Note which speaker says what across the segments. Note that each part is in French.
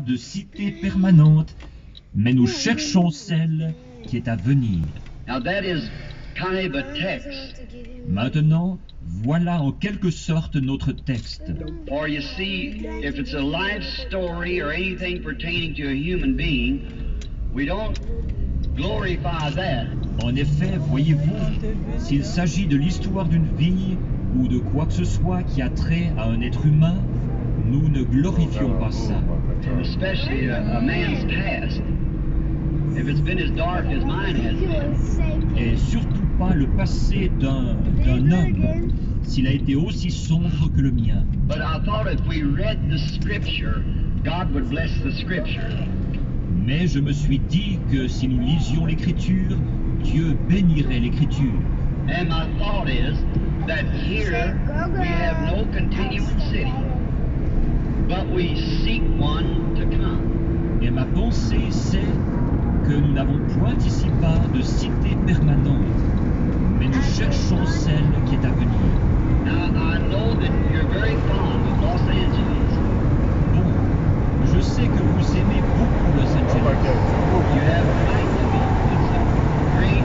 Speaker 1: de cité permanente, mais nous cherchons celle qui est à venir.
Speaker 2: Now that is kind of a text.
Speaker 1: Maintenant, voilà en quelque sorte notre texte.
Speaker 2: For you see, if it's a life story or anything pertaining to a human being, we don't glorify that.
Speaker 1: En effet, voyez-vous, s'il s'agit de l'histoire d'une vie ou de quoi que ce soit qui a trait à un être humain, nous ne glorifions pas ça.
Speaker 2: And especially a man's past. If it's been as dark as mine has been.
Speaker 1: Et surtout pas le passé d'un homme, s'il a été aussi sombre que le mien.
Speaker 2: But I thought if we read the scripture, God would bless the scripture.
Speaker 1: Mais je me suis dit que si nous lisions l'Écriture, Dieu bénirait l'Écriture.
Speaker 2: And my thought is that here we have no continuing city, but we seek one to come.
Speaker 1: Et ma pensée, c'est que nous n'avons point ici-bas de cité permanente, mais nous cherchons celle qui est à venir.
Speaker 2: Now I know that you're very fond of Los Angeles.
Speaker 1: Bon, je sais que vous aimez beaucoup Los Angeles.
Speaker 2: You have a right to be. It's a great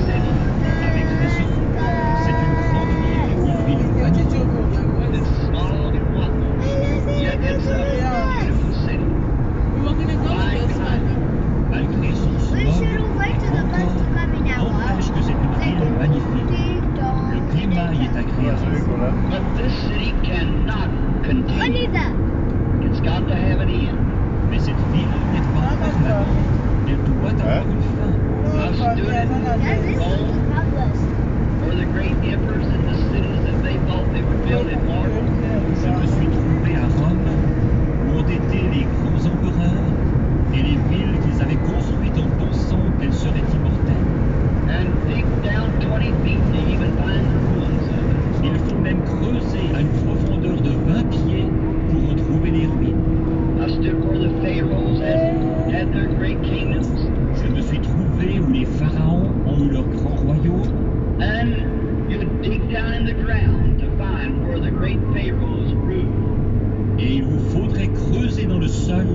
Speaker 2: city.
Speaker 1: Avec raison, c'est une grande ville, une ville magnifique.
Speaker 2: It's small and whatnot, yet it's a beautiful city.
Speaker 1: Malgré son smog, encore n'empêche que c'est une ville magnifique. Le climat y est agréable.
Speaker 2: But this city cannot continue. It's got to have an end.
Speaker 1: Mais cette ville n'est pas permanente. Elle doit avoir une fin.
Speaker 2: I stood in Rome where the great emperors in the cities that they thought they would build immortal.
Speaker 1: Je me suis trouvé à Rome, où ont été les grands empereurs et les villes qu'ils avaient construites en pensant qu'elles seraient immortelles.
Speaker 2: And dig down 20 feet to even find the ruins of it.
Speaker 1: Il faut même creuser à une profondeur de 20 pieds pour retrouver les ruines.
Speaker 2: I stood where the pharaohs had their great kingdoms.
Speaker 1: Je me suis trouvé où les pharaons ont eu leur grand royaume,
Speaker 2: And you would dig down in the ground to find where the great pharaohs ruled.
Speaker 1: et il vous faudrait creuser dans le sol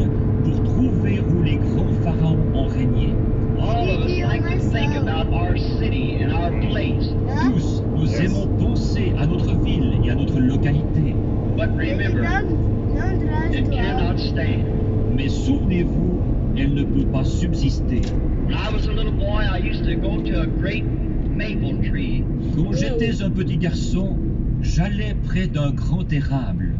Speaker 1: pour trouver où les grands pharaons ont régné.
Speaker 2: All of us like to think about our city and our place.
Speaker 1: Tous, nous aimons penser à notre ville et à notre localité.
Speaker 2: But remember, it cannot stand.
Speaker 1: Mais souvenez-vous, elle ne peut pas subsister.
Speaker 2: When I was a little boy, I used to go to a great maple tree.
Speaker 1: Quand j'étais un petit garçon, j'allais près d'un grand érable.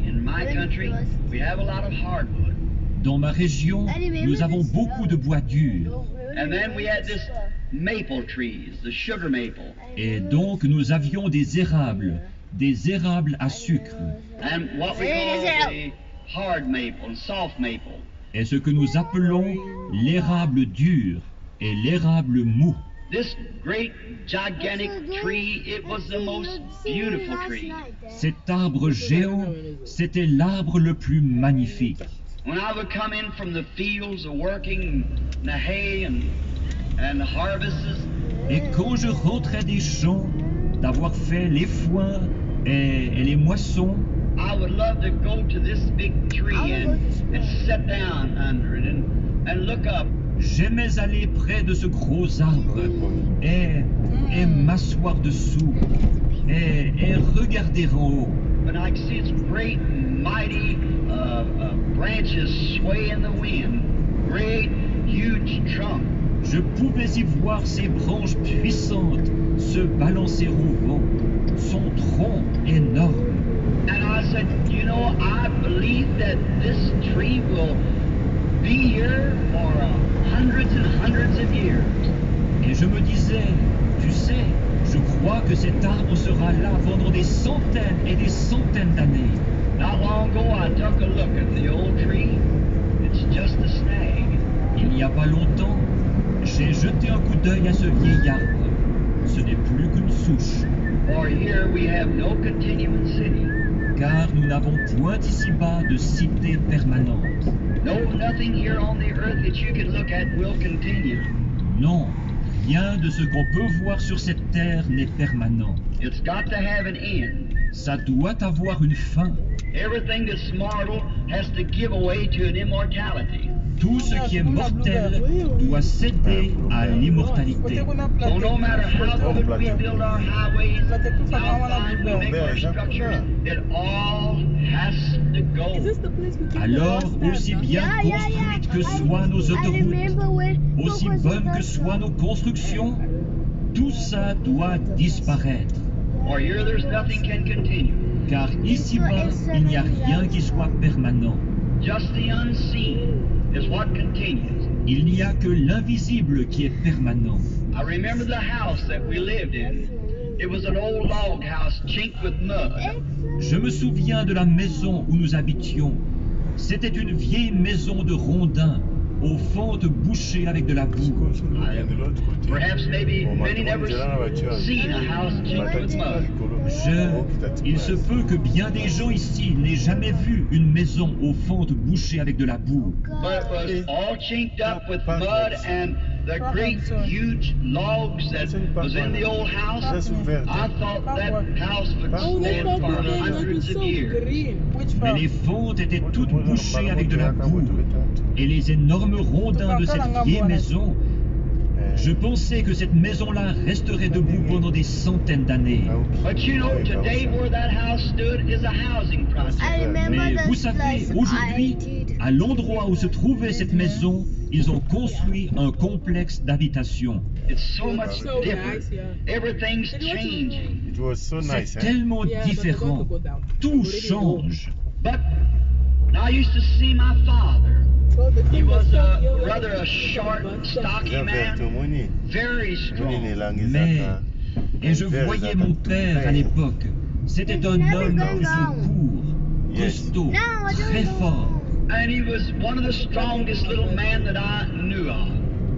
Speaker 2: In my country, we have a lot of hardwood.
Speaker 1: Dans ma région, nous avons beaucoup de bois dur.
Speaker 2: And then we had this maple trees, the sugar maple.
Speaker 1: Et donc nous avions des érables à sucre.
Speaker 2: And what we call the hard maple and soft maple.
Speaker 1: Et ce que nous appelons l'érable dur et l'érable mou.
Speaker 2: This great gigantic tree, it was the most beautiful tree.
Speaker 1: Cet arbre géant, c'était l'arbre le plus magnifique.
Speaker 2: When I would come in from the fields of working the hay and the harvests,
Speaker 1: Et quand je rentrais des champs, d'avoir fait les foins et les moissons,
Speaker 2: I would love to go to this big tree and sit down under it and look up.
Speaker 1: j'aimais aller près de ce gros arbre et m'asseoir dessous et regarder en haut.
Speaker 2: But I could see its great, mighty branches sway in the wind. Great, huge trunk.
Speaker 1: Je pouvais y voir ses branches puissantes se balancer au vent, son tronc énorme.
Speaker 2: And I said, you know, I believe that this tree will be here for hundreds and hundreds of years.
Speaker 1: Et je me disais, tu sais, je crois que cet arbre sera là pendant des centaines et des centaines d'années.
Speaker 2: Not long ago, I took a look at the old tree. It's just a snag.
Speaker 1: Il n'y a pas longtemps, j'ai jeté un coup d'œil à ce vieil arbre. Ce n'est plus qu'une souche,
Speaker 2: For here we have no continuing city.
Speaker 1: car nous n'avons point ici-bas de cité permanente.
Speaker 2: No, nothing here on the earth that you can look at will continue.
Speaker 1: Non, rien de ce qu'on peut voir sur cette terre n'est permanent.
Speaker 2: It's got to have an end.
Speaker 1: Ça doit avoir une fin.
Speaker 2: Everything that's mortal has to give away to an immortality.
Speaker 1: Tout ce qui est mortel doit céder à l'immortalité.
Speaker 2: So no matter how good we build our highways, how fine we make our structures, it all has to go.
Speaker 1: Alors, aussi bien construites que soient nos autoroutes, aussi bonnes que soient nos constructions, tout ça doit disparaître.
Speaker 2: For here there's nothing can continue.
Speaker 1: Car ici-bas, il n'y a rien qui soit permanent.
Speaker 2: Just the unseen is what continues.
Speaker 1: Il n'y a que l'invisible qui est permanent.
Speaker 2: I remember the house that we lived in. It was an old log house chinked with mud.
Speaker 1: Je me souviens de la maison où nous habitions. C'était une vieille maison de rondins, aux fentes bouchées avec de la boue.
Speaker 2: Perhaps maybe many never seen a house chinked with mud.
Speaker 1: Il se peut que bien des gens ici n'aient jamais vu une maison aux fentes bouchées avec de la boue.
Speaker 2: But it was all chinked up with mud and the great huge logs that was in the old house. I thought that house would stand for hundreds of years.
Speaker 1: Mais les fentes étaient toutes bouchées avec de la boue. Et les énormes rondins de cette vieille maison, je pensais que cette maison-là resterait debout pendant des centaines d'années.
Speaker 2: But you know, today where that house stood is a housing project.
Speaker 1: Mais vous savez, aujourd'hui, à l'endroit où se trouvait cette maison, ils ont construit un complexe d'habitation.
Speaker 2: It's so much different. Everything's changing.
Speaker 1: C'est tellement différent. Tout change.
Speaker 2: But I used to see my father. He was rather a short, stocky man, very strong.
Speaker 1: Et je voyais mon père à l'époque. C'était un homme plutôt court, costaud, très fort.
Speaker 2: And he was one of the strongest little men that I knew of.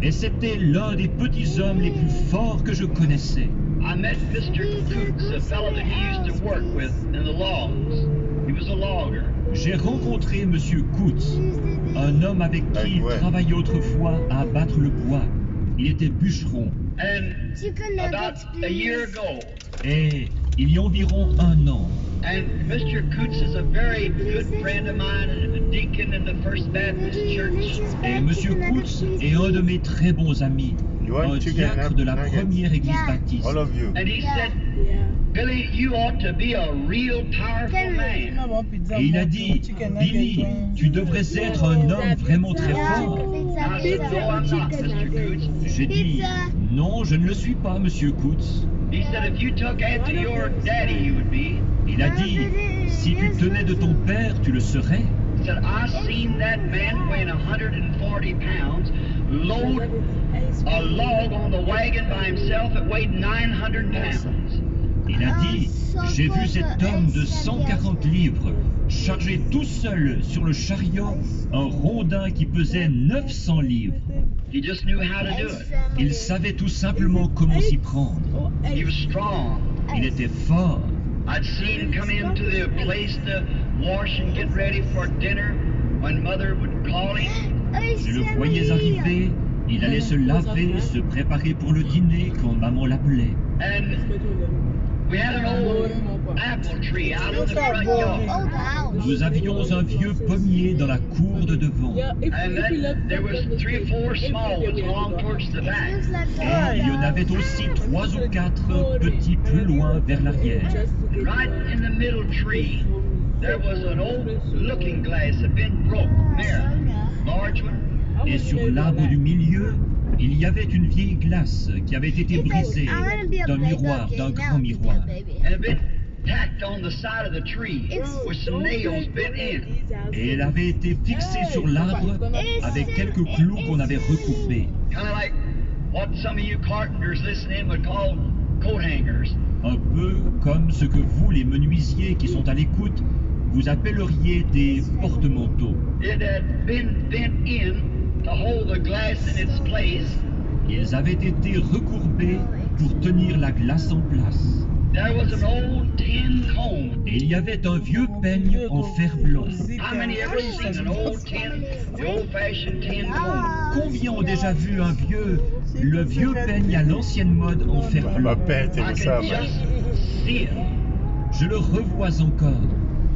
Speaker 1: Et c'était l'un des petits hommes les plus forts que je connaissais.
Speaker 2: I met Mr. Coots, a fellow that he used to work with in the logs. He was a logger.
Speaker 1: J'ai rencontré Monsieur Coots, un homme avec qui il travaillait autrefois à abattre le bois. Il était bûcheron.
Speaker 2: And about a year ago,
Speaker 1: Et il y a environ un an,
Speaker 2: and Mr. Coots is a very good friend of mine and a deacon in the First Baptist Church.
Speaker 1: et Monsieur Coots est un de mes très bons amis, un diacre de la première église baptiste.
Speaker 2: And he said, Billy, you ought to be a real powerful man.
Speaker 1: Et il a dit, Billy, tu devrais être un homme vraiment très fort.
Speaker 2: I said, no, I'm not, Mr. Coots.
Speaker 1: J'ai dit, non, je ne le suis pas, Monsieur Coots.
Speaker 2: He said, if you took after your daddy, you would be.
Speaker 1: Il a dit, si tu tenais de ton père, tu le serais.
Speaker 2: He said, I seen that man weighing 140 pounds load a log on the wagon by himself that weighed 900 pounds.
Speaker 1: Il a dit, j'ai vu cet homme de 140 livres charger tout seul sur le chariot un rondin qui pesait 900 livres.
Speaker 2: He just knew how to do it.
Speaker 1: Il savait tout simplement comment s'y prendre.
Speaker 2: He was strong.
Speaker 1: Il était fort.
Speaker 2: I'd seen him come into the place to wash and get ready for dinner when Mother would call him.
Speaker 1: Je le voyais arriver, il allait se laver, se préparer pour le dîner quand maman l'appelait.
Speaker 2: And we had an old apple tree out in the front yard.
Speaker 1: Nous avions un vieux pommier dans la cour de devant.
Speaker 2: And then there was 3 or 4 small ones along towards the back.
Speaker 1: Et il y en avait aussi 3 ou 4 petits plus loin vers l'arrière.
Speaker 2: Right in the middle tree, there was an old looking glass that had been broke, mirror, large one.
Speaker 1: Et sur l'arbre du milieu, il y avait une vieille glace qui avait été brisée d'un miroir, d'un grand miroir.
Speaker 2: And had been tacked on the side of the tree with some nails bent in.
Speaker 1: Et elle avait été fixée sur l'arbre avec quelques clous qu'on avait recoupés.
Speaker 2: Kind of like what some of you carpenters listening would call coat hangers.
Speaker 1: Un peu comme ce que vous, les menuisiers qui sont à l'écoute, vous appelleriez des porte-manteaux.
Speaker 2: It had been bent in to hold the glass in its place.
Speaker 1: Ils avaient été recourbés pour tenir la glace en place.
Speaker 2: There was an old tin comb.
Speaker 1: Et il y avait un vieux peigne en fer blanc.
Speaker 2: How many ever seen an old tin, the old-fashioned tin comb?
Speaker 1: Combien ont déjà vu le vieux peigne à l'ancienne mode en fer blanc?
Speaker 2: I can just see it.
Speaker 1: Je le revois encore.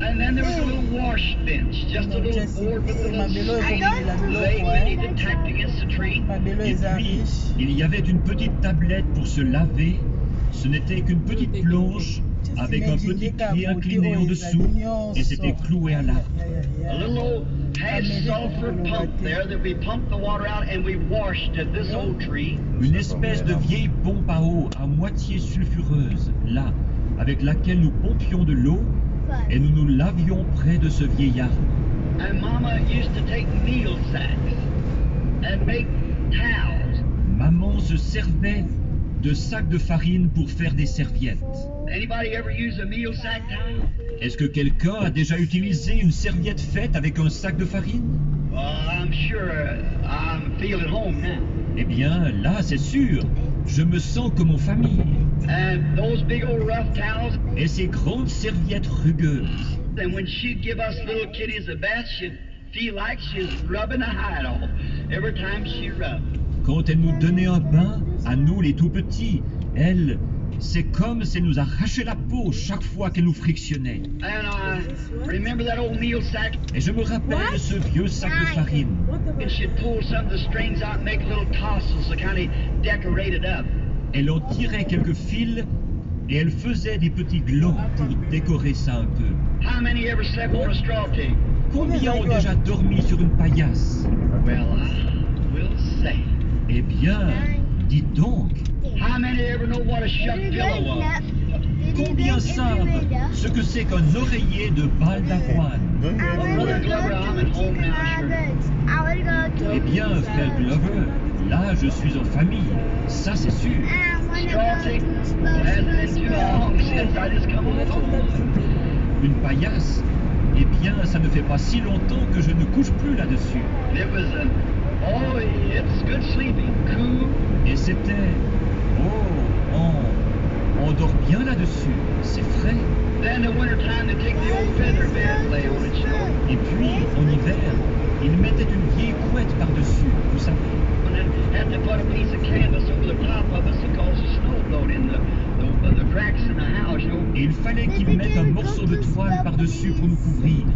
Speaker 2: And then there was a little wash bench, just a little board with a little leg ready to tacked against the tree.
Speaker 1: Et puis, il y avait une petite tablette pour se laver. Ce n'était qu'une petite planche avec un petit pied incliné en dessous et c'était cloué à l'arbre.
Speaker 2: A little old half sulfur pump there that we pumped the water out and we washed at this old tree.
Speaker 1: Une espèce de vieille pompe à eau à moitié sulfureuse, là, avec laquelle nous pompions de l'eau et nous nous lavions près de ce vieil arbre.
Speaker 2: And Mama used to take meal sacks and make towels.
Speaker 1: Maman se servait de sacs de farine pour faire des serviettes.
Speaker 2: Anybody ever use a meal sack towel?
Speaker 1: Est-ce que quelqu'un a déjà utilisé une serviette faite avec un sac de farine?
Speaker 2: Well, I'm sure I'm feeling home now.
Speaker 1: Eh bien, là, c'est sûr, je me sens comme en famille.
Speaker 2: And those big old rough towels,
Speaker 1: Et ces grandes serviettes rugueuses.
Speaker 2: and when she'd give us little kiddies a bath, she'd feel like she's rubbing the hide off every time she rubbed.
Speaker 1: Quand elle nous donnait un bain, à nous les tout petits, elle, c'est comme si elle nous arrachait la peau chaque fois qu'elle nous frictionnait.
Speaker 2: And I remember that old meal sack,
Speaker 1: Et je me rappelle ce vieux sac de farine.
Speaker 2: and she'd pull some of the strings out and make little tassels to kind of decorate it up.
Speaker 1: Elle en tirait quelques fils et elle faisait des petits glands pour décorer ça un peu.
Speaker 2: How many ever slept on a straw pig?
Speaker 1: Combien ont déjà dormi sur une paillasse?
Speaker 2: Well, I will say.
Speaker 1: Eh bien, dites donc,
Speaker 2: How many ever know what a shuck pillow was?
Speaker 1: combien savent ce que c'est qu'un oreiller de balle d'avoine?
Speaker 2: Brother Glover, I'm at home now, sure.
Speaker 1: Eh bien, frère Glover, là je suis en famille, ça c'est sûr.
Speaker 2: Straw pig hasn't been too long since I just come home.
Speaker 1: Une paillasse, eh bien ça ne fait pas si longtemps que je ne couche plus là-dessus.
Speaker 2: It was oh, it's good sleeping, cool.
Speaker 1: Et c'était, on dort bien là-dessus, c'est frais.
Speaker 2: Then in the winter time they take the old feather bed and lay on it, you know.
Speaker 1: Et puis, en hiver, ils mettaient une vieille couette par-dessus, vous savez.
Speaker 2: And then had to put a piece of canvas over the top of us to cause the snow blowed in the cracks in the house, you know.
Speaker 1: Et il fallait qu'ils mettent un morceau de toile par-dessus pour nous couvrir,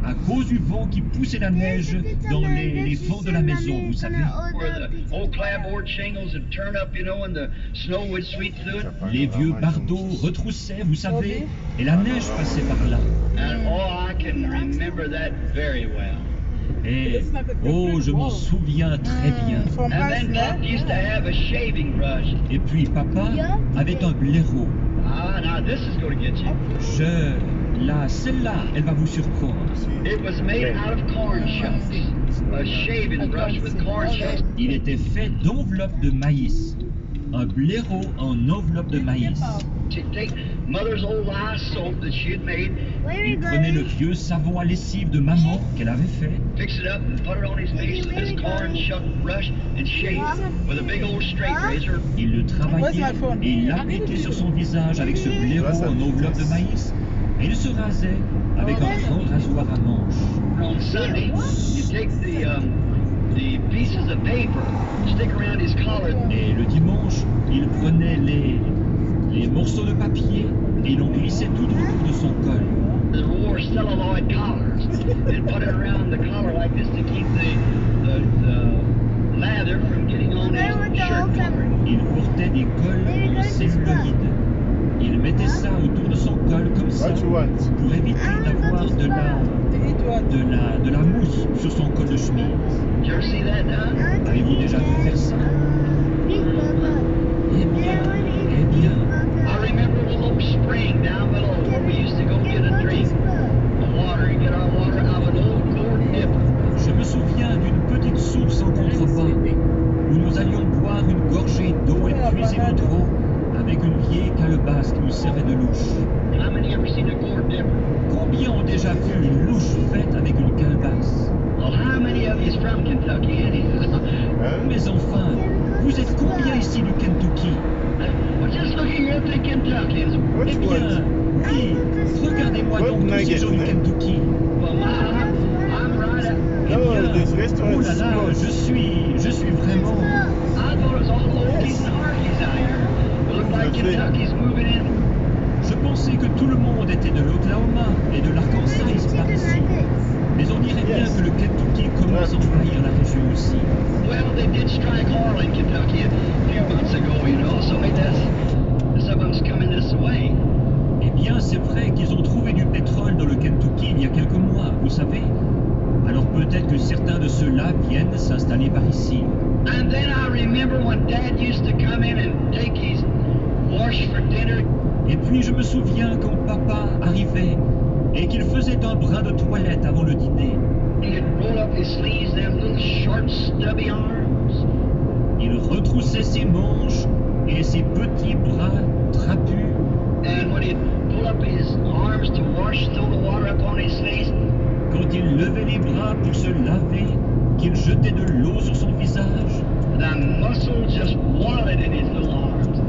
Speaker 1: à cause du vent qui poussait la neige dans les vents de la maison, vous savez.
Speaker 2: Where the old clapboard shingles would turn up, you know, and the snow would sweep through it.
Speaker 1: Les vieux bardeaux retroussaient, vous savez, et la neige passait par là.
Speaker 2: And oh, I can remember that very well.
Speaker 1: Et, je m'en souviens très bien.
Speaker 2: And then Pop used to have a shaving brush.
Speaker 1: Et puis papa avait un blaireau.
Speaker 2: Ah, now this is going to get you.
Speaker 1: Celle-là, elle va vous surprendre.
Speaker 2: It was made out of corn shucks. A shaving brush with corn shucks.
Speaker 1: Il était fait d'enveloppes de maïs. Un blaireau en enveloppe de maïs.
Speaker 2: She'd take mother's old lye soap that she had made,
Speaker 1: Il prenait le vieux savon à lessive de maman qu'elle avait fait.
Speaker 2: fix it up, and put it on his face with this corn shuck brush, and shave with a big old straight razor.
Speaker 1: Il le travaillait et il l'appliquait sur son visage avec ce blaireau en enveloppe de maïs. Et il se rasait avec un grand rasoir à manche.
Speaker 2: On Sunday, you take the pieces of paper, stick around his collar.
Speaker 1: Et le dimanche, il prenait les morceaux de papier et il en glissait tout autour de son col.
Speaker 2: They wore celluloid collars and put it around the collar like this to keep the lather from getting on his shirt collar.
Speaker 1: Il portait des cols en celluloïde. Il mettait ça autour de son col comme ça pour éviter d'avoir de la mousse sur son col de chemise.
Speaker 2: Did you ever see that done?
Speaker 1: Avez-vous déjà vu faire ça? Eh bien,
Speaker 2: I remember a little spring down below where we used to go get a drink of water and get our water out of an old gourd dipper.
Speaker 1: je me souviens d'une petite source en contrebas où nous allions boire une gorgée d'eau et puiser notre eau avec une vieille calebasse qui nous servait de louche.
Speaker 2: How many ever seen a gourd dipper?
Speaker 1: Combien ont déjà vu une louche faite avec une calebasse?
Speaker 2: Well, how many of you's from Kentucky anyhow?
Speaker 1: Mais enfin, vous êtes combien ici du Kentucky?
Speaker 2: Well, just looking at the Kentuckians.
Speaker 1: Eh bien, oui, regardez-moi donc tous ces gens du Kentucky.
Speaker 2: Well, I'm right up.
Speaker 1: Eh bien, oh là là, je suis vraiment...
Speaker 2: I thought it was all Okies and Harkies out here. It looked like Kentucky's moving in.
Speaker 1: Je pensais que tout le monde était de l'Oklahoma et de l'Arkansas par ici. Mais on dirait bien que le Kentucky commence à envahir la région aussi.
Speaker 2: Well, they did strike oil in Kentucky a few months ago, you know, so maybe some of them's coming this way.
Speaker 1: Eh bien, c'est vrai qu'ils ont trouvé du pétrole dans le Kentucky il y a quelques mois, vous savez. Alors peut-être que certains de ceux-là viennent s'installer par ici.
Speaker 2: And then I remember when Dad used to come in and take his wash for dinner.
Speaker 1: Et puis je me souviens quand papa arrivait et qu'il faisait un brin de toilette avant le dîner.
Speaker 2: He'd roll up his sleeves, them little short, stubby arms.
Speaker 1: Il retroussait ses manches et ses petits bras trapus.
Speaker 2: And when he'd pull up his arms to wash, throw the water up on his face,
Speaker 1: Quand il levait les bras pour se laver, qu'il jetait de l'eau sur son visage,
Speaker 2: the muscles just wallowed in his little arms.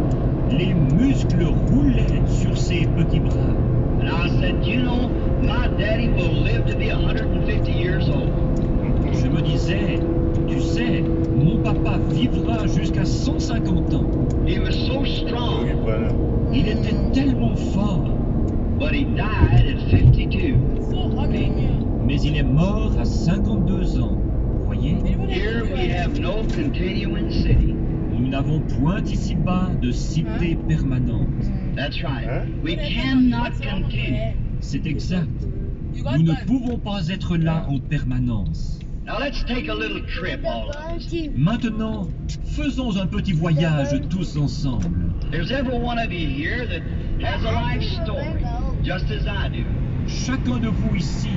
Speaker 1: les muscles roulaient sur ses petits bras.
Speaker 2: And I said, you know, my daddy will live to be 150 years old.
Speaker 1: Je me disais, tu sais, mon papa vivra jusqu'à 150 ans.
Speaker 2: He was so strong,
Speaker 1: Il était tellement fort,
Speaker 2: but he died at 52.
Speaker 1: mais il est mort à 52 ans. Voyez,
Speaker 2: Here we have no continuing city.
Speaker 1: nous n'avons point ici-bas de cité permanente.
Speaker 2: That's right. We cannot continue.
Speaker 1: C'est exact. Nous ne pouvons pas être là en permanence.
Speaker 2: Now let's take a little trip, all of us.
Speaker 1: Maintenant, faisons un petit voyage tous ensemble.
Speaker 2: There's every one of you here that has a life story, just as I do.
Speaker 1: Chacun de vous ici,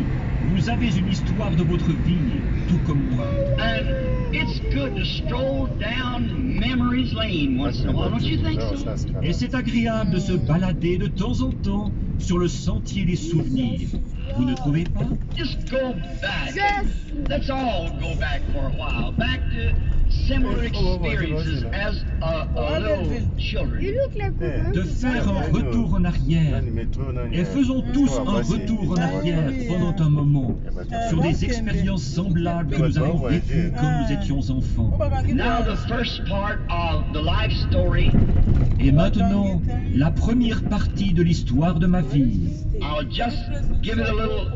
Speaker 1: vous avez une histoire de votre vie, tout comme moi.
Speaker 2: And it's good to stroll down memory's lane once in a while, don't you think so?
Speaker 1: Et c'est agréable de se balader de temps en temps sur le sentier des souvenirs. Vous ne trouvez pas?
Speaker 2: Just go back. Let's all go back for a while, back to similar experiences as little children.
Speaker 1: De faire un retour en arrière. Et faisons tous un retour en arrière pendant un moment sur des expériences semblables que nous avons vécues quand nous étions enfants.
Speaker 2: Now the first part of the life story,
Speaker 1: Et maintenant, la première partie de l'histoire de ma vie.
Speaker 2: I'll just give it a little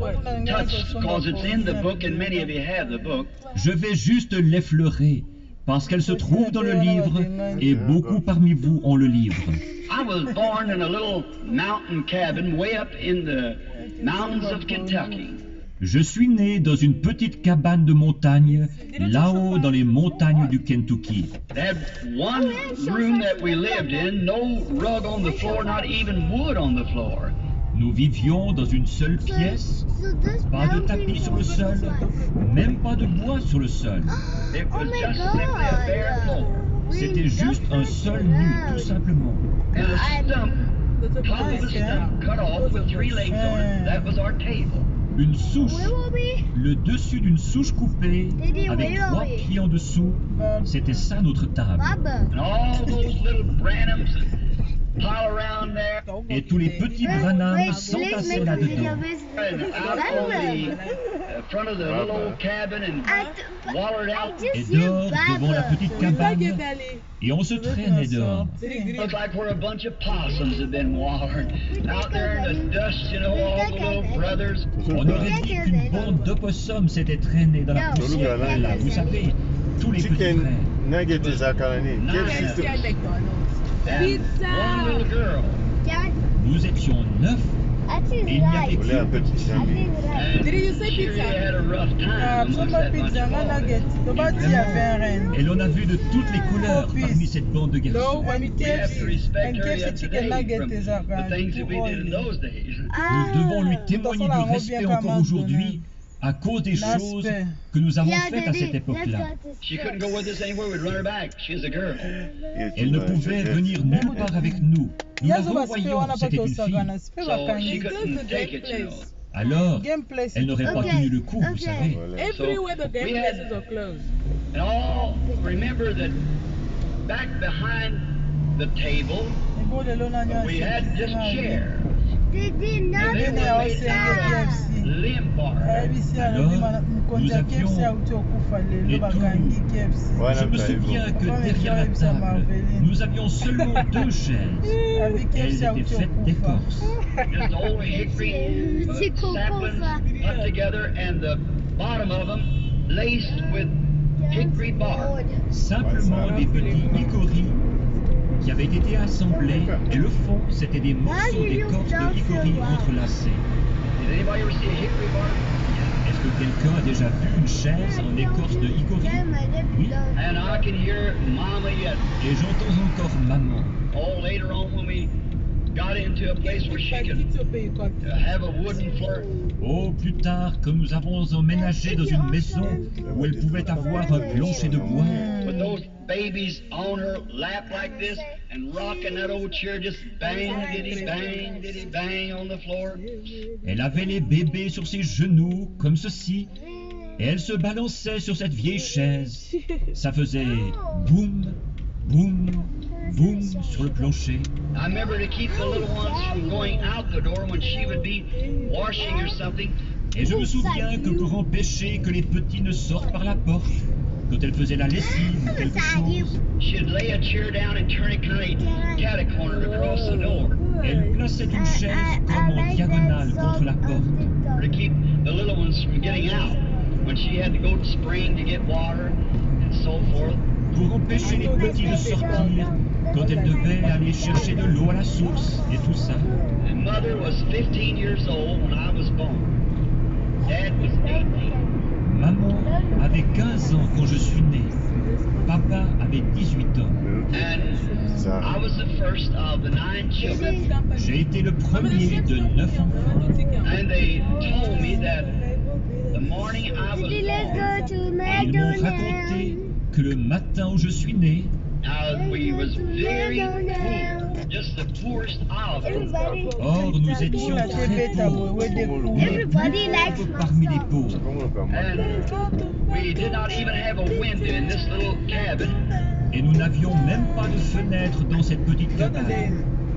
Speaker 2: touch because it's in the book and many of you have the book.
Speaker 1: Je vais juste l'effleurer parce qu'elle se trouve dans le livre et beaucoup parmi vous ont le livre.
Speaker 2: I was born in a little mountain cabin way up in the mountains of Kentucky.
Speaker 1: Je suis né dans une petite cabane de montagne, là-haut dans les montagnes du Kentucky.
Speaker 2: They had one room that we lived in, no rug on the floor, not even wood on the floor.
Speaker 1: Nous vivions dans une seule pièce, pas de tapis sur le sol, même pas de bois sur le sol.
Speaker 2: It was just simply a bare floor.
Speaker 1: C'était juste un sol nu, tout simplement.
Speaker 2: And a stump, tall stump cut off with 3 legs on it. That was our table.
Speaker 1: Une souche, le dessus d'une souche coupée, avec 3 pieds en dessous, c'était ça notre table.
Speaker 2: And all those little branhams pile around there.
Speaker 1: Et tous les petits branhams s'entassaient là-dedans.
Speaker 2: And out on the front of the little old cabin and wallered out.
Speaker 1: Et dehors, devant la petite cabane, et on se traînait dehors.
Speaker 2: Looked like we're a bunch of possums had been wallered out there in the dust, you know, all the little brothers.
Speaker 1: On aurait dit qu'une bande d'opossums s'était traînée dans la poussière, là, vous savez, tous les petits frères.
Speaker 2: And one little girl.
Speaker 1: Nous étions 9 et il n'y avait qu'un petit bébé.
Speaker 2: And she really had a rough time amongst that bunch of possums.
Speaker 1: Et l'on a vu de toutes les couleurs parmi cette bande de garçons.
Speaker 2: We have to respect her yet today from the things that we did in those days.
Speaker 1: Nous devons lui témoigner du respect encore aujourd'hui à cause des choses que nous avons faites à cette époque-là.
Speaker 2: She couldn't go with us anywhere, we'd run her back. She's a girl.
Speaker 1: Elle ne pouvait venir nulle part avec nous. Nous la revoyions, c'était une fille.
Speaker 2: So she couldn't take it, you know.
Speaker 1: Alors, elle n'aurait pas tenu le coup, vous savez.
Speaker 3: Everywhere the damn places are closed.
Speaker 2: And all remember that back behind the table, we had this chair.
Speaker 1: Alors, nous avions les tours. Je me souviens que derrière la table, nous avions seulement 2 chaises. Elles étaient faites d'écorce.
Speaker 2: Just old hickory saplings put together and the bottom of them laced with hickory bark.
Speaker 1: Simplement des petits hickories qui avaient été assemblés, et le fond, c'était des morceaux d'écorce de hickory entrelacés.
Speaker 2: Did anybody ever see a hickory bark?
Speaker 1: Est-ce que quelqu'un a déjà vu une chaise en écorce de hickory? Oui.
Speaker 2: And I can hear Mama yet.
Speaker 1: Et j'entends encore maman.
Speaker 2: Oh, later on when we got into a place where she could have a wooden floor.
Speaker 1: Oh, plus tard, quand nous avons emménagé dans une maison où elle pouvait avoir un plancher de bois,
Speaker 2: With those babies on her lap like this and rocking that old chair, just bang, diddy bang on the floor.
Speaker 1: elle avait les bébés sur ses genoux, comme ceci, et elle se balançait sur cette vieille chaise. Ça faisait boum, boum, boum sur le plancher.
Speaker 2: I remember to keep the little ones from going out the door when she would be washing or something.
Speaker 1: Et je me souviens que pour empêcher que les petits ne sortent par la porte, quand elle faisait la lessive ou quelque chose,
Speaker 2: She'd lay a chair down and turn it kind of cat-a-cornered across the door
Speaker 1: elle plaçait une chaise comme en diagonale contre la porte.
Speaker 2: to keep the little ones from getting out when she had to go to the spring to get water and so forth.
Speaker 1: Pour empêcher les petits de sortir quand elle devait aller chercher de l'eau à la source et tout ça.
Speaker 2: And Mother was 15 years old when I was born. Dad was 18.
Speaker 1: Maman avait 15 ans quand je suis né. Papa avait 18 ans.
Speaker 2: And I was the first of the 9 children.
Speaker 1: J'ai été le premier de 9 enfants.
Speaker 2: And they told me that the morning I was born,
Speaker 1: Ils m'ont raconté que le matin où je suis né,
Speaker 2: we was very poor, just the poorest of them.
Speaker 1: or nous étions très pauvres, les plus pauvres parmi les pauvres.
Speaker 2: And we did not even have a window in this little cabin.
Speaker 1: Et nous n'avions même pas de fenêtre dans cette petite cabane.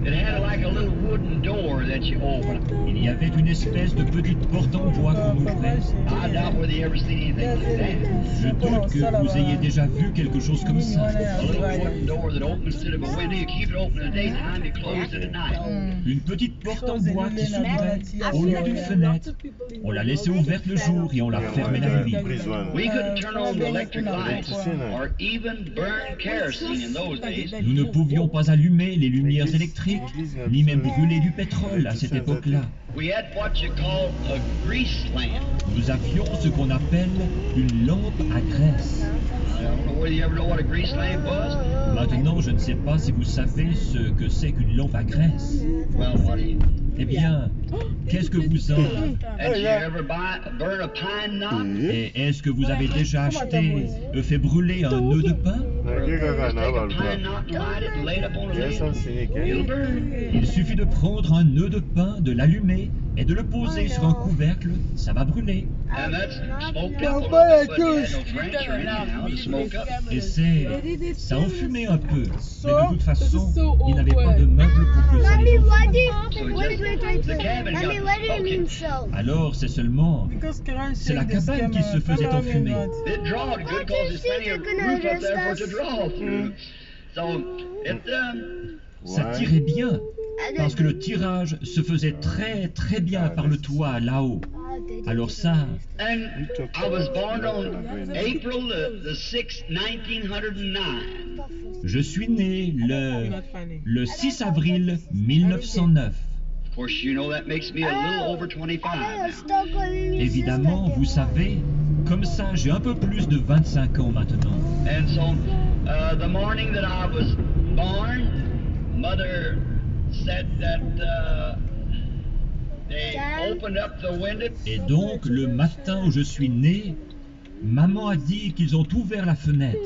Speaker 2: It had like a little wooden door that you open.
Speaker 1: Il y avait une espèce de petite porte en bois qu'on ouvrait.
Speaker 2: I doubt whether you ever seen anything like that.
Speaker 1: Je doute que vous ayez déjà vu quelque chose comme ça.
Speaker 2: A little wooden door that opens instead of a window. You keep it open in the daytime, you close it at night.
Speaker 1: Une petite porte en bois qui s'ouvrait au lieu d'une fenêtre. On la laissait ouverte le jour et on la fermait la nuit.
Speaker 2: We couldn't turn on the electric lights or even burn kerosene in those days.
Speaker 1: Nous ne pouvions pas allumer les lumières électriques, ni même brûler du pétrole à cette époque-là.
Speaker 2: We had what you call a grease lamp.
Speaker 1: Nous avions ce qu'on appelle une lampe à graisse.
Speaker 2: I don't know whether you ever know what a grease lamp was.
Speaker 1: Maintenant, je ne sais pas si vous savez ce que c'est qu'une lampe à graisse.
Speaker 2: Well, what do you...
Speaker 1: Eh bien, qu'est-ce que vous en...
Speaker 2: Did you ever burn a pine knot?
Speaker 1: Et est-ce que vous avez déjà acheté, fait brûler un nœud de pain?
Speaker 2: Take a pine knot and light it and lay it up on a nail. It'll burn.
Speaker 1: Il suffit de prendre un nœud de pain, de l'allumer et de le poser sur un couvercle, ça va brûler.
Speaker 2: And that's smoked up a little bit, but you had no trench or anything now to smoke up.
Speaker 1: Et ça enfumait un peu, mais de toute façon, il n'avait pas de meubles pour que ça les enfume.
Speaker 2: The cabin got smoky.
Speaker 1: Alors c'est seulement, c'est la cabane qui se faisait enfumer.
Speaker 2: It drawed good because there's plenty of roof up there for it to draw through. So it
Speaker 1: Ça tirait bien, parce que le tirage se faisait très très bien par le toit là-haut. Alors ça,
Speaker 2: and I was born on April the 6th, 1909.
Speaker 1: je suis né le 6 avril 1909.
Speaker 2: Of course, you know that makes me a little over 25 now.
Speaker 1: Évidemment, vous savez, comme ça, j'ai un peu plus de 25 ans maintenant.
Speaker 2: And so, the morning that I was born, Mother said that they opened up the window.
Speaker 1: Et donc, le matin où je suis né, maman a dit qu'ils ont ouvert la fenêtre.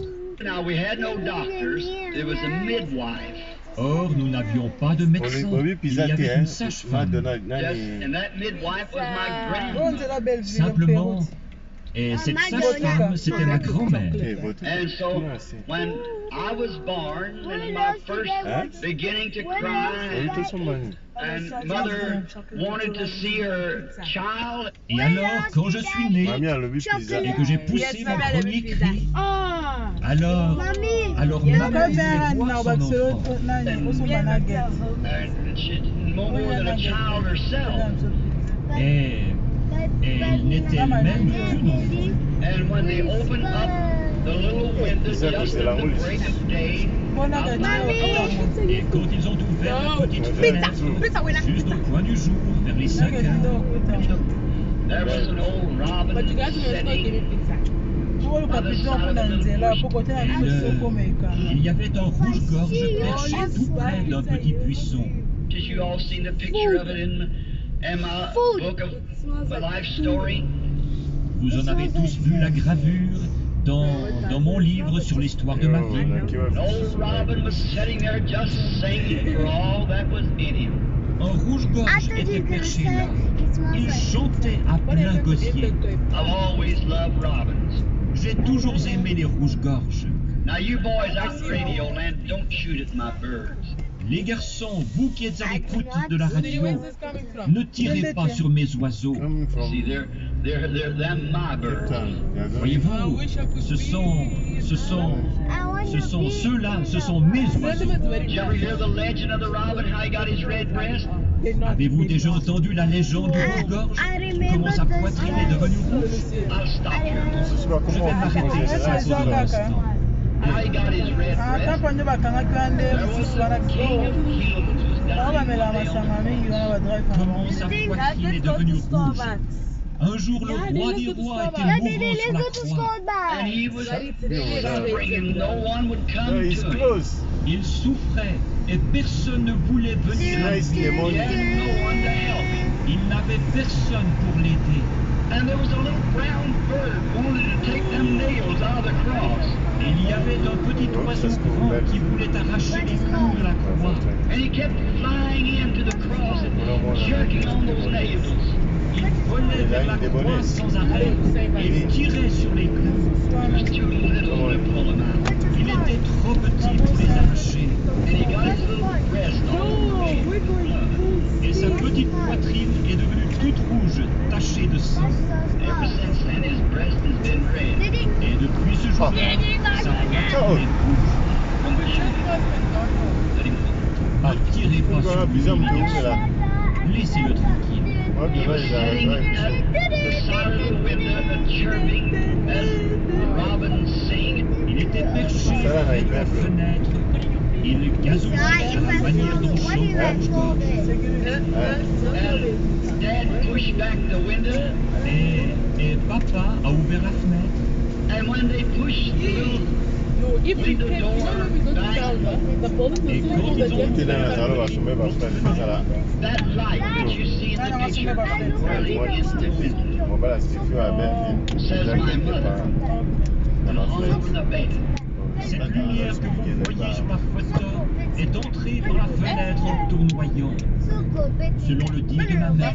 Speaker 2: Now, we had no doctors. There was a midwife.
Speaker 1: Or, nous n'avions pas de médecin. Il y avait une sage-femme.
Speaker 2: Yes, and that midwife was my grandmother.
Speaker 1: Simplement, Et cette sage-femme, c'était ma grand-mère.
Speaker 2: And so when I was born, and my first beginning to cry, and mother wanted to see her child.
Speaker 1: Et alors, quand je suis né et que j'ai poussé mon premier cri, alors maman voulait voir son enfant.
Speaker 2: And she's more than a child herself.
Speaker 1: Et elle n'était elle-même qu'une enfant.
Speaker 2: And when they opened up the little window just at the break of day,
Speaker 1: Et quand ils ont ouvert la petite fenêtre, juste au coin du jour, vers les 5 heures,
Speaker 2: there was an old robin sitting.
Speaker 1: il y avait un rouge-gorge perché tout près d'un petit buisson.
Speaker 2: You all seen the picture of it in my book of my life story.
Speaker 1: Vous en avez tous vu la gravure dans mon livre sur l'histoire de ma vie.
Speaker 2: An old robin was sitting there just singing for all that was in him.
Speaker 1: Un rouge-gorge était perché là. Il chantait à plein gosier.
Speaker 2: I've always loved robins.
Speaker 1: J'ai toujours aimé les rouges-gorges.
Speaker 2: Now you boys out in radio land, don't shoot at my birds.
Speaker 1: Les garçons, vous qui êtes à l'écoute de la radio, ne tirez pas sur mes oiseaux.
Speaker 2: See, they're my birds.
Speaker 1: Voyez-vous, ce sont ceux-là, ce sont mes oiseaux.
Speaker 2: Did you ever hear the legend of the robin, how he got his red breast?
Speaker 1: Avez-vous déjà entendu la légende du rouge-gorge? Comment sa poitrine est devenue rouge?
Speaker 2: I'll stop here.
Speaker 1: Je vais m'arrêter ici pour un instant.
Speaker 2: How he got his red breast? There was a king of kings who's down in Babylon.
Speaker 1: Comment sa poitrine est devenue rouge? Un jour, le roi des rois était mourant sur la croix.
Speaker 2: And he was suffering and no one would come to him.
Speaker 1: Il souffrait et personne ne voulait venir à lui.
Speaker 2: He had no one to help him.
Speaker 1: Il n'avait personne pour l'aider.
Speaker 2: And there was a little brown bird wanted to take them nails out of the cross.
Speaker 1: Il y avait un petit oiseau grand qui voulait arracher les clous de la croix.
Speaker 2: And he kept flying into the cross and jerking on those nails.
Speaker 1: Il volait vers la croix sans arrêt et il tirait sur les clous.
Speaker 2: He was too little to pull them out.
Speaker 1: Il était trop petit pour les arracher.
Speaker 2: And he got his little breast all red.
Speaker 1: Et sa petite poitrine est devenue toute rouge, tachée de sang.
Speaker 2: Ever since then, his breast has been red.
Speaker 1: Et depuis ce jour-là, sa poitrine est rouge.
Speaker 2: Let him go.
Speaker 1: Ne tirez pas sur lui. Laissez-le tranquille.
Speaker 2: He was sitting at the side of the window and chirping as the robins sing.
Speaker 1: Il était perché près de la fenêtre. Il gazouillait à la manière dont chante le rouge-gorge.
Speaker 2: And Dad pushed back the window.
Speaker 1: Et papa a ouvert la fenêtre.
Speaker 2: And when they pushed the little window door back,
Speaker 1: Et quand ils ont ouvert la fenêtre,
Speaker 2: that light that you see in the picture really instantly says my mother and hung over the bed.
Speaker 1: cette lumière que vous voyez sur la photo est entrée par la fenêtre en tournoyant. Selon le dit de ma mère,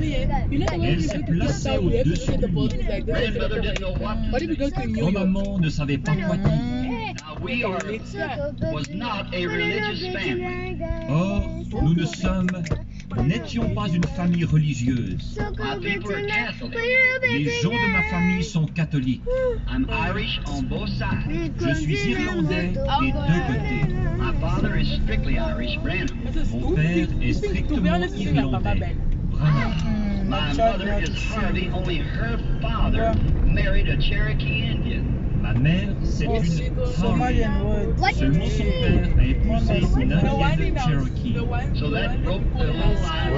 Speaker 1: elle s'est placée au-dessus du lit.
Speaker 2: Grandmother didn't know what to say.
Speaker 1: Quand maman ne savait pas quoi dire.
Speaker 2: Now we was not a religious family.
Speaker 1: Or, nous n'étions pas une famille religieuse.
Speaker 2: My people are Catholic.
Speaker 1: Les gens de ma famille sont catholiques.
Speaker 2: I'm Irish on both sides.
Speaker 1: Je suis irlandais des deux côtés.
Speaker 2: My father is strictly Irish, Branham.
Speaker 1: Mon père est strictement irlandais. Branham.
Speaker 2: My mother is Harvey, only her father married a Cherokee Indian.
Speaker 1: Ma mère, c'est une Harvey. Seulement son père a épousé une indienne de Cherokee.
Speaker 2: So that broke the whole line.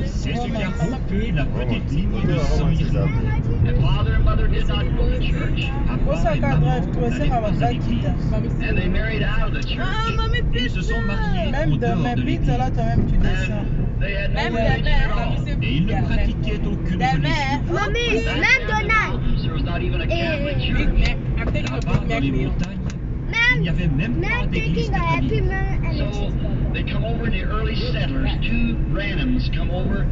Speaker 1: C'est ce qui a rompu la petite ligne de sang irlandais.
Speaker 2: And father and mother did not go to church.
Speaker 1: Papa et maman n'allaient pas à l'église.
Speaker 2: And they married out of the church.
Speaker 1: Ils se sont mariés en
Speaker 4: Même
Speaker 1: dehors de l'église.
Speaker 2: And they had no religion at all.
Speaker 1: Et ils ne pratiquaient aucune religion.
Speaker 5: Mommy, McDonald's.
Speaker 2: There was not even a Catholic church.
Speaker 1: Là-bas, dans les montagnes, il n'y avait même pas d'église catholique.
Speaker 2: So they come over, the early settlers, two Branhams come over.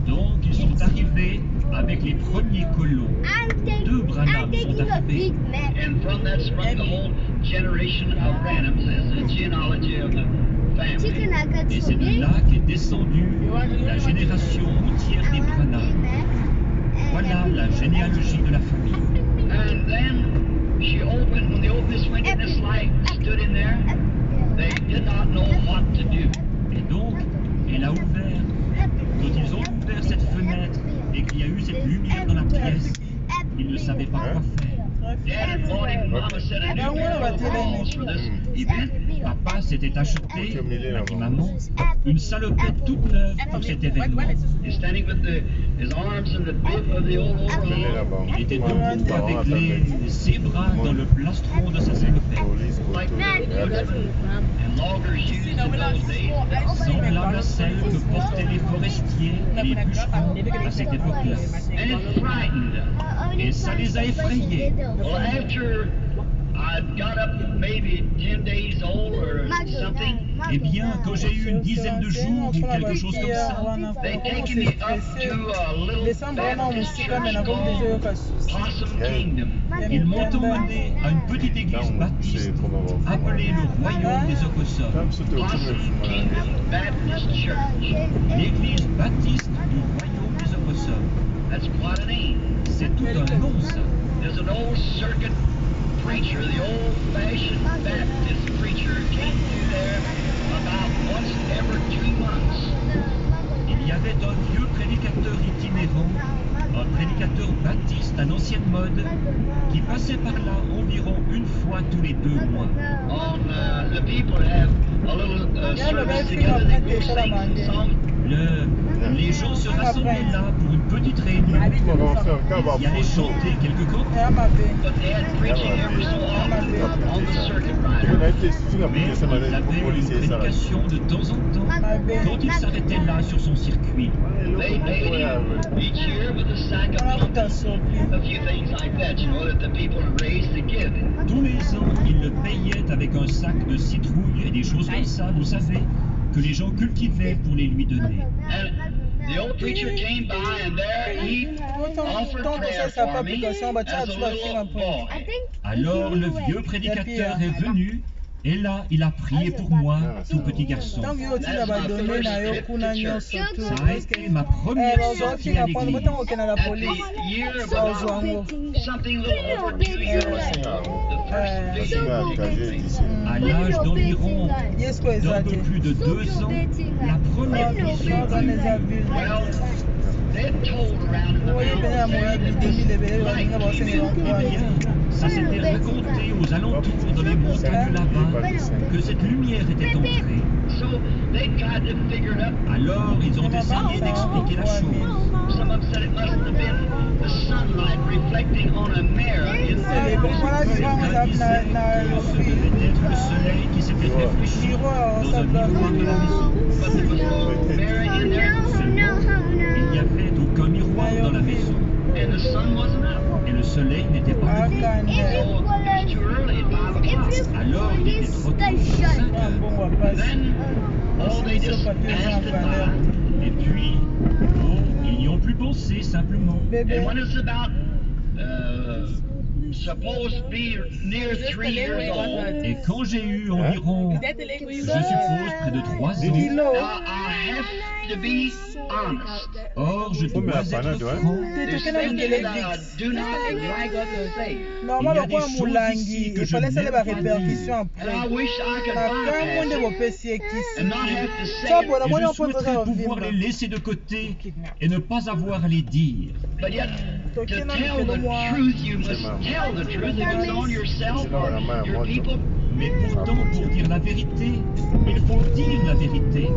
Speaker 1: Donc, ils sont arrivés avec les premiers colons. Deux Branham sont arrivés.
Speaker 2: And from that sprung the whole generation of Branhams as the genealogy of the family.
Speaker 1: Et c'est de là qu'est descendue la génération entière des Branham. Voilà la généalogie de la famille.
Speaker 2: And then she opened, when the opened went in this light, stood in there, they did not know what to do.
Speaker 1: Et donc, elle a ouvert. Quand ils ont ouvert cette fenêtre et qu'il y a eu cette lumière dans la pièce, ils ne savaient pas quoi faire.
Speaker 2: Dad had bought him, Mama said, a new pair of overalls for this event.
Speaker 1: Papa s'était acheté, m'a dit maman, une salopette toute neuve pour cet événement.
Speaker 2: He's standing with his arms in the bib of the old overall.
Speaker 1: Il était debout avec ses bras dans le plastron de sa salopette.
Speaker 2: Like the woodsmen and loggers used in those days.
Speaker 1: Semblable à celle que portaient les forestiers et les bûcherons à cette époque-là.
Speaker 2: And it frightened them.
Speaker 1: Et ça les a effrayés.
Speaker 2: Well, after I'd got up maybe 10 days old or something,
Speaker 1: Eh bien, quand j'ai eu une dizaine de jours ou quelque chose comme ça,
Speaker 2: they taken me up to a little Baptist church called Possum Kingdom.
Speaker 1: ils m'ont emmené à une petite église baptiste appelée le Royaume des Okossums.
Speaker 2: Possum Kingdom Baptist Church.
Speaker 1: L'église baptiste du Royaume des Okossums.
Speaker 2: That's quite a name.
Speaker 1: C'est tout un nom, ça.
Speaker 2: There's an old circuit preacher, the old-fashioned Baptist preacher, came through there about once every 2 months.
Speaker 1: Il y avait un vieux prédicateur itinérant, un prédicateur baptiste à l'ancienne mode, qui passait par là environ une fois tous les 2 mois.
Speaker 2: On the people have a little service together. They go sing some songs.
Speaker 1: Les gens se rassemblaient là pour une petite réunion. Ils allaient chanter quelques cantiques.
Speaker 2: But they had preaching every so often on the circuit rider.
Speaker 1: Mais il avait une prédication de temps en temps quand il s'arrêtait là sur son circuit.
Speaker 2: They paid him each year with a sack of pumpkins, a few things like that, you know, that the people are raised to give.
Speaker 1: Tous les ans, il le payait avec un sac de citrouilles et des choses comme ça, vous savez, que les gens cultivaient pour les lui donner.
Speaker 2: And the old preacher came by, and there he offered prayer for me as a little boy.
Speaker 1: Alors le vieux prédicateur est venu, et là, il a prié pour moi, tout petit garçon. Ça a été ma première sortie à l'église.
Speaker 2: At the year of about something a little over 2 years old, the first vision became.
Speaker 1: À l'âge d'environ d'un peu plus de 2 ans, la première vision.
Speaker 2: Well, they told around in the mountains there that this light came
Speaker 1: Eh bien, ça s'était raconté aux alentours dans les montagnes là-bas que cette lumière était entrée.
Speaker 2: So they tried to figure it up.
Speaker 1: Alors ils ont essayé d'expliquer la chose.
Speaker 2: Some of them said it must have been the sunlight reflecting on a mirror in the
Speaker 1: Certains disaient que ce devait être le soleil qui s'était réfléchi dans un miroir de la maison.
Speaker 2: but there was no mirror in there,
Speaker 1: Il n'y avait aucun miroir dans la maison
Speaker 2: and the sun wasn't out.
Speaker 1: et le soleil n'était pas levé.
Speaker 2: So it was too early at 5 o'clock.
Speaker 1: Alors il était trop tôt, 5 heures.
Speaker 2: Then, oh, they just passed it by.
Speaker 1: Et puis, oh, ils n'y ont plus pensé simplement.
Speaker 2: And when it's about supposed to be near 3 years old,
Speaker 1: Et quand j'ai eu environ, je suppose, près de 3 ans,
Speaker 2: now I have to be honest.
Speaker 1: or je dois être franc,
Speaker 2: There's things that I do not like to say.
Speaker 4: normalement kwa mulangi ifalesele ba répercussion
Speaker 2: And
Speaker 4: après
Speaker 2: I wish I could
Speaker 4: na kamwe nde
Speaker 2: bypass it
Speaker 4: bopesi ekisi
Speaker 2: and not have to say
Speaker 4: sapo
Speaker 2: it.
Speaker 4: na
Speaker 1: et
Speaker 4: mwana
Speaker 1: je
Speaker 4: mpo
Speaker 1: souhaiterais
Speaker 4: toza
Speaker 1: pouvoir
Speaker 4: ovimba
Speaker 1: les laisser de côté et ne pas avoir à les dire.
Speaker 2: But yet, to tell the truth, you must tell the truth if it's on yourself or your people.
Speaker 1: Mais pourtant, pour dire la vérité, il faut dire la vérité,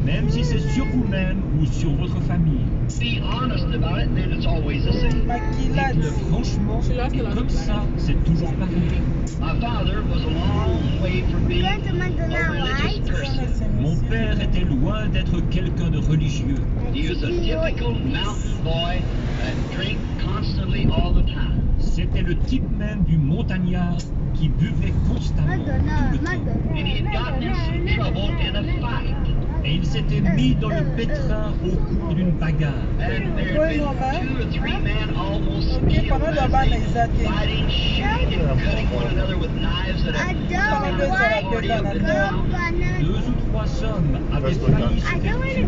Speaker 1: même si c'est sur vous-même ou sur votre famille.
Speaker 2: Be honest about it, then it's always the same.
Speaker 4: makilati
Speaker 1: Dites-le franchement, et comme ça, c'est toujours pareil.
Speaker 2: My father was a long way from being a religious person.
Speaker 1: Mon père était loin d'être quelqu'un de religieux.
Speaker 2: He was a typical mountain boy that drank constantly all the time.
Speaker 1: C'était le type même du montagnard qui buvait constamment tout le temps.
Speaker 2: And he had gotten in some trouble in a fight.
Speaker 1: Et il s'était mis dans le pétrin au cours d'une bagarre.
Speaker 2: And there had been 2 or 3 men almost killed as they fighting, shooting, and cutting one another with knives at a party of the town.
Speaker 1: 2 ou 3 hommes avaient failli se faire tuer.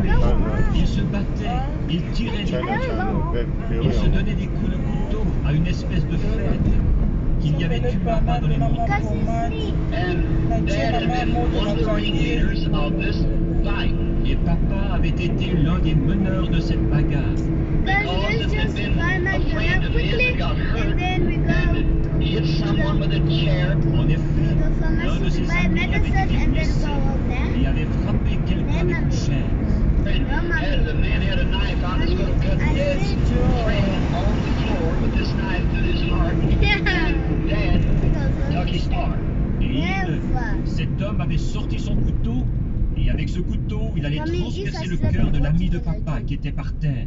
Speaker 1: Ils se battaient, ils tiraient des couteaux, ils se donnaient des coups de couteau à une espèce de fête qu'il y avait eu là-bas dans les montagnes.
Speaker 2: And Dad had been one of the ringleaders of this fight.
Speaker 1: Et papa avait été l'un des meneurs de cette bagarre.
Speaker 2: Because it had been a friend of his that got hurt and hit someone with a chair.
Speaker 1: En effet, l'un de ses amis avait été blessé et avait frappé quelqu'un avec une chaise.
Speaker 2: And the man had a knife out and was going to cut Dad's friend on the floor with this knife through his heart. And Dad took his part.
Speaker 1: Et cet homme avait sorti son couteau, et avec ce couteau, il allait transpercer le cœur de l'ami de papa qui était par terre.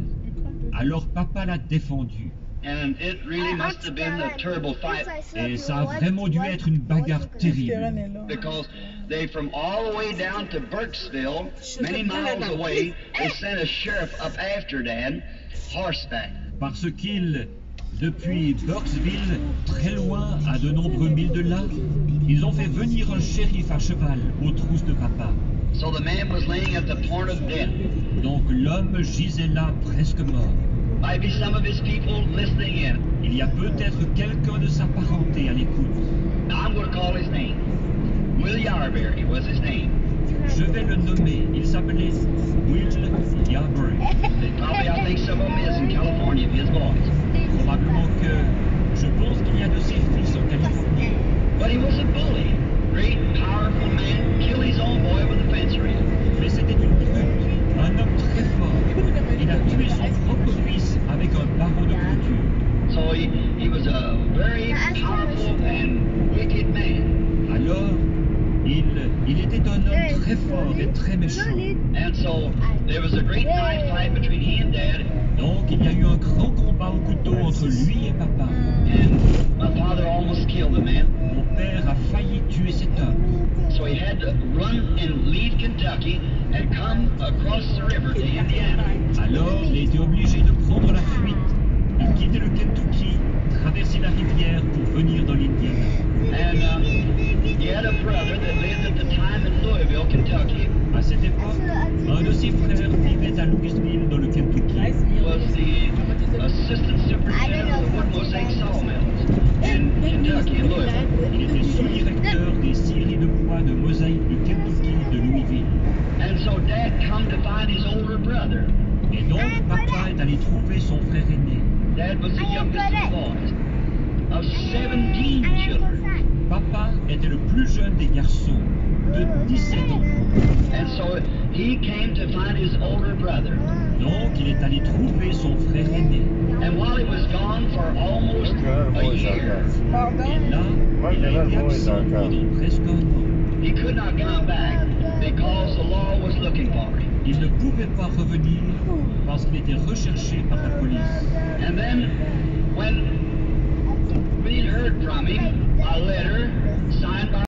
Speaker 1: Alors papa l'a défendu.
Speaker 2: And it really must have been a terrible fight.
Speaker 1: Et ça a vraiment dû être une bagarre terrible.
Speaker 2: Because they, from all the way down to Burkesville, many miles away, they sent a sheriff up after Dad, horseback.
Speaker 1: Parce qu'il, depuis Burkesville, très loin, à de nombreux milles de là, ils ont fait venir un shérif à cheval aux trousses de papa.
Speaker 2: So the man was laying at the point of death.
Speaker 1: Donc l'homme gisait là presque mort.
Speaker 2: Might be some of his people listening in.
Speaker 1: Il y a peut-être quelqu'un de sa parenté à l'écoute.
Speaker 2: Now I'm going to call his name. Will Yarberry was his name.
Speaker 1: Je vais le nommer. Il s'appelait Will Yarberry.
Speaker 2: Probably, I think some of them is in California, of his boys.
Speaker 1: Probablement que je pense qu'il y a de ses fils en Californie.
Speaker 2: But he was a bully. Great, powerful man. Killed his own boy with a fence rail.
Speaker 1: Mais c'était une brute, un homme très fort. Il a tué son propre fils avec un barreau de clôture.
Speaker 2: So he was a very powerful and wicked man.
Speaker 1: Alors, il était un homme très fort et très méchant.
Speaker 2: And so there was a great knife fight between he and Dad.
Speaker 1: Donc il y a eu un grand combat au couteau entre lui et papa.
Speaker 2: And my father almost killed the man.
Speaker 1: Mon père a failli tuer cet homme.
Speaker 2: So he had to run and leave Kentucky and come across the river to Indiana.
Speaker 1: Alors il a été obligé de prendre la fuite, de quitter le Kentucky, traverser la rivière pour venir dans l'Indiana.
Speaker 2: And he had a brother that lived at the time in Louisville, Kentucky.
Speaker 1: À cette époque, un de ses frères vivait à Louisville dans le Kentucky.
Speaker 2: He was the assistant superintendent of the wood mosaic sawmills in Kentucky, in Louisville.
Speaker 1: Il était sous-directeur des scieries de bois de mosaïque du Kentucky de Louisville.
Speaker 2: And so Dad come to find his older brother.
Speaker 1: Et donc papa est allé trouver son frère aîné.
Speaker 2: Dad was the youngest of the boys, of 17 children.
Speaker 1: Papa était le plus jeune des garçons, de 17 enfants.
Speaker 2: And so he came to find his older brother.
Speaker 1: Donc il est allé trouver son frère aîné.
Speaker 2: And while he was gone for almost a year,
Speaker 1: Et là, il a été absent pendant presque un an.
Speaker 2: he could not come back because the law was looking for him.
Speaker 1: Il ne pouvait pas revenir parce qu'il était recherché par la police.
Speaker 2: And then when we heard from him a letter